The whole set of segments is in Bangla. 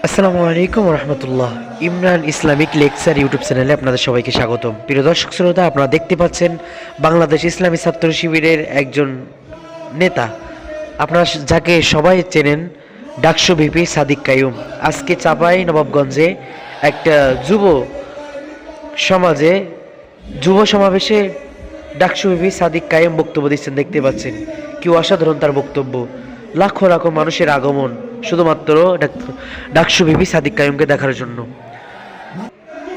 আসসালামু আলাইকুম রহমতুল্লাহ। ইমরান ইসলামিক লেকচার ইউটিউব চ্যানেলে আপনাদের সবাইকে স্বাগতম। প্রিয় দর্শক শ্রোতা, আপনারা দেখতে পাচ্ছেন বাংলাদেশ ইসলামী ছাত্র শিবিরের একজন নেতা, আপনারা যাকে সবাই চেনেন, ডাকসু ভিপি সাদিক কাইয়ুম। আজকে চাপাই নবাবগঞ্জে একটা সমাজে যুব সমাবেশে ডাকসু ভিপি সাদিক কাইয়ুম বক্তব্য দিচ্ছেন। দেখতে পাচ্ছেন কি অসাধারণ তার বক্তব্য। লাখো লাখো মানুষের আগমন শুধুমাত্র ডাকসু ভিপি সাদিক কাইয়ুমকে দেখার জন্য।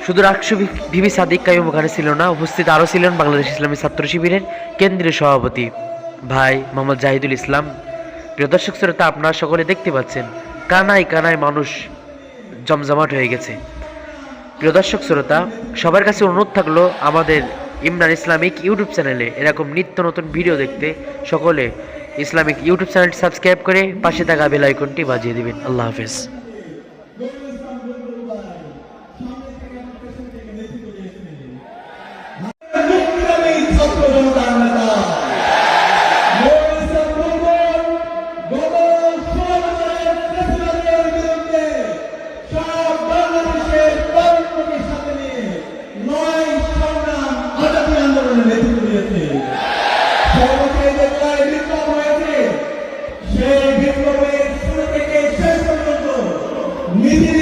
শুধু ডাকসু ভিপি সাদিক কাইয়ুম ওখানে ছিল না, উপস্থিত আরও ছিলেন বাংলাদেশ ইসলামী ছাত্র শিবিরের কেন্দ্রীয় সভাপতি ভাই মোহাম্মদ জাহিদুল ইসলাম। প্রিয় দর্শক শ্রোতা, আপনারা সকলে দেখতে পাচ্ছেন কানায় কানায় মানুষ জমজমাট হয়ে গেছে। প্রিয় দর্শক শ্রোতা, সবার কাছে অনুরোধ থাকলো আমাদের ইমরান ইসলামিক ইউটিউব চ্যানেলে এরকম নিত্য নতুন ভিডিও দেখতে সকলে ইসলামিক ইউটিউব চ্যানেলটি সাবস্ক্রাইব করে পাশে থাকা বেল আইকনটি বাজিয়ে দিবেন। আল্লাহ হাফেজ। নিজের